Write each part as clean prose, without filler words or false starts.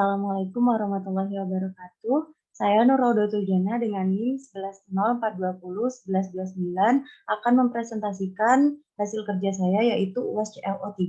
Assalamualaikum warahmatullahi wabarakatuh. Saya Nurrodotul Jana dengan NIM 1104201129 akan mempresentasikan hasil kerja saya yaitu UAS CLO3.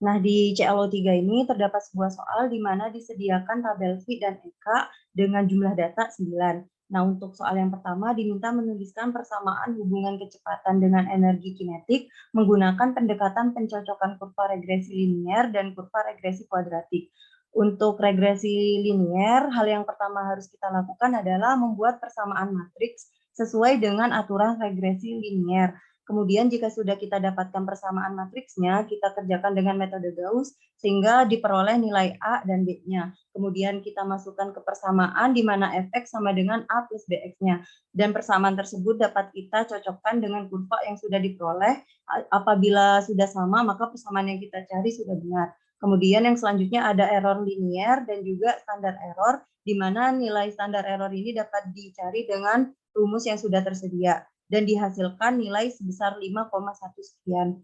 Nah, di CLO3 ini terdapat sebuah soal di mana disediakan tabel V dan EK dengan jumlah data 9. Nah, untuk soal yang pertama diminta menuliskan persamaan hubungan kecepatan dengan energi kinetik menggunakan pendekatan pencocokan kurva regresi linier dan kurva regresi kuadratik. Untuk regresi linier, hal yang pertama harus kita lakukan adalah membuat persamaan matriks sesuai dengan aturan regresi linier. Kemudian jika sudah kita dapatkan persamaan matriksnya, kita kerjakan dengan metode Gauss sehingga diperoleh nilai A dan B-nya. Kemudian kita masukkan ke persamaan di mana Fx sama dengan A plus Bx-nya. Dan persamaan tersebut dapat kita cocokkan dengan kurva yang sudah diperoleh. Apabila sudah sama, maka persamaan yang kita cari sudah benar. Kemudian yang selanjutnya ada error linier dan juga standar error, di mana nilai standar error ini dapat dicari dengan rumus yang sudah tersedia dan dihasilkan nilai sebesar 5,1 sekian.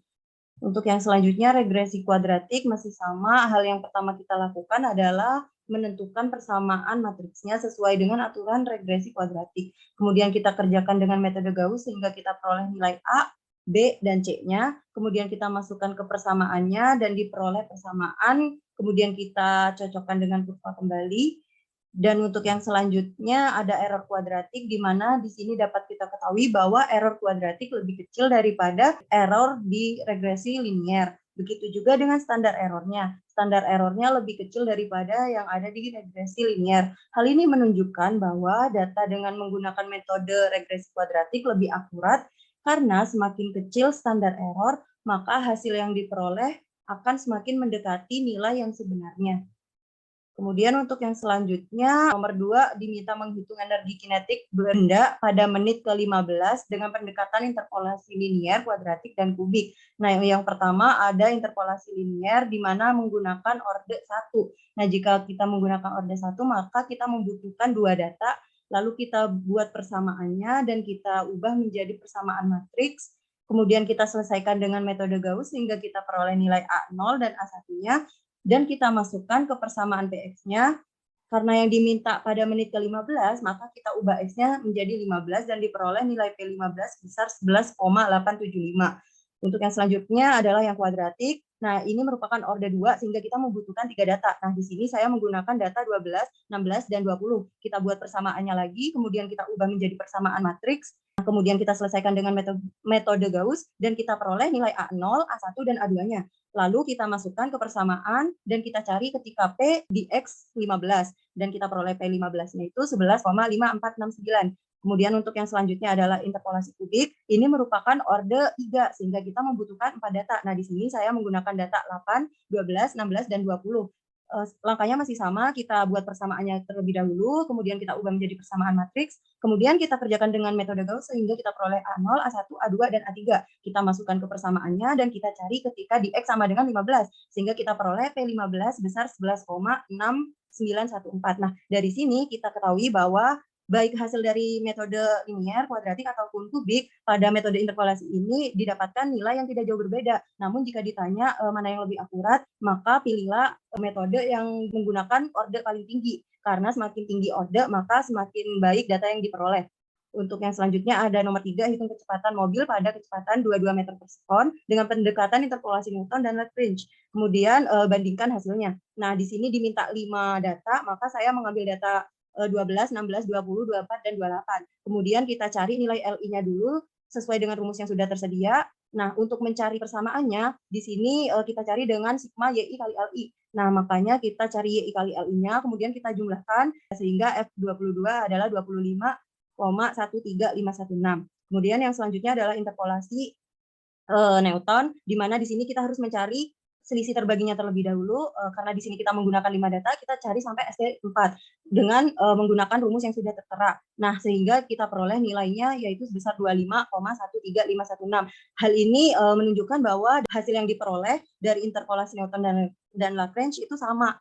Untuk yang selanjutnya regresi kuadratik masih sama. Hal yang pertama kita lakukan adalah menentukan persamaan matriksnya sesuai dengan aturan regresi kuadratik. Kemudian kita kerjakan dengan metode Gauss sehingga kita peroleh nilai A, B, dan C-nya. Kemudian kita masukkan ke persamaannya dan diperoleh persamaan. Kemudian kita cocokkan dengan kurva kembali. Dan untuk yang selanjutnya ada error kuadratik, di mana di sini dapat kita ketahui bahwa error kuadratik lebih kecil daripada error di regresi linier. Begitu juga dengan standar errornya. Standar errornya lebih kecil daripada yang ada di regresi linier. Hal ini menunjukkan bahwa data dengan menggunakan metode regresi kuadratik lebih akurat karena semakin kecil standar error, maka hasil yang diperoleh akan semakin mendekati nilai yang sebenarnya. Kemudian untuk yang selanjutnya, nomor 2 diminta menghitung energi kinetik benda pada menit ke-15 dengan pendekatan interpolasi linier, kuadratik, dan kubik. Nah, yang pertama ada interpolasi linier di mana menggunakan orde 1. Nah, jika kita menggunakan orde 1, maka kita membutuhkan 2 data, lalu kita buat persamaannya dan kita ubah menjadi persamaan matriks. Kemudian kita selesaikan dengan metode Gauss sehingga kita peroleh nilai A0 dan A1-nya. Dan kita masukkan ke persamaan Px-nya, karena yang diminta pada menit ke-15, maka kita ubah X-nya menjadi 15 dan diperoleh nilai P15 besar 11,875. Untuk yang selanjutnya adalah yang kuadratik. Nah, ini merupakan orde 2 sehingga kita membutuhkan 3 data. Nah, di sini saya menggunakan data 12, 16, dan 20. Kita buat persamaannya lagi, kemudian kita ubah menjadi persamaan matriks. Kemudian kita selesaikan dengan metode Gauss dan kita peroleh nilai A0, A1, dan A2-nya. Lalu kita masukkan ke persamaan dan kita cari ketika P di X 15 dan kita peroleh P15-nya itu 11,5469. Kemudian untuk yang selanjutnya adalah interpolasi kubik. Ini merupakan orde 3 sehingga kita membutuhkan 4 data. Nah, di sini saya menggunakan data 8, 12, 16, dan 20. Langkahnya masih sama, kita buat persamaannya terlebih dahulu, kemudian kita ubah menjadi persamaan matriks, kemudian kita kerjakan dengan metode Gauss sehingga kita peroleh A0, A1, A2, dan A3. Kita masukkan ke persamaannya dan kita cari ketika di X sama dengan 15, sehingga kita peroleh P15 besar 11,6914. Nah, dari sini kita ketahui bahwa baik hasil dari metode linier, kuadratik, ataupun kubik, pada metode interpolasi ini didapatkan nilai yang tidak jauh berbeda. Namun jika ditanya mana yang lebih akurat, maka pilihlah metode yang menggunakan orde paling tinggi. Karena semakin tinggi orde, maka semakin baik data yang diperoleh. Untuk yang selanjutnya ada nomor 3, hitung kecepatan mobil pada kecepatan 22 meter per sekon dengan pendekatan interpolasi Newton dan Lagrange. Kemudian bandingkan hasilnya. Nah, di sini diminta 5 data, maka saya mengambil data 12, 16, 20, 24, dan 28. Kemudian kita cari nilai LI-nya dulu sesuai dengan rumus yang sudah tersedia. Nah, untuk mencari persamaannya, di sini kita cari dengan sigma YI kali LI. Nah, makanya kita cari YI kali LI-nya, kemudian kita jumlahkan sehingga F22 adalah 25,13516. Kemudian yang selanjutnya adalah interpolasi Newton, di mana di sini kita harus mencari selisih terbaginya terlebih dahulu, karena di sini kita menggunakan 5 data, kita cari sampai SD4 dengan menggunakan rumus yang sudah tertera. Nah, sehingga kita peroleh nilainya yaitu sebesar 25,13516. Hal ini menunjukkan bahwa hasil yang diperoleh dari interpolasi Newton dan Lagrange itu sama.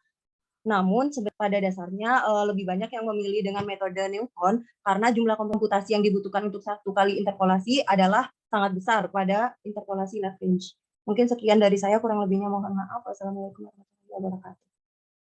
Namun pada dasarnya lebih banyak yang memilih dengan metode Newton karena jumlah komputasi yang dibutuhkan untuk 1 kali interpolasi adalah sangat besar pada interpolasi Lagrange. Mungkin sekian dari saya, kurang lebihnya mohon maaf. Wassalamualaikum warahmatullahi wabarakatuh.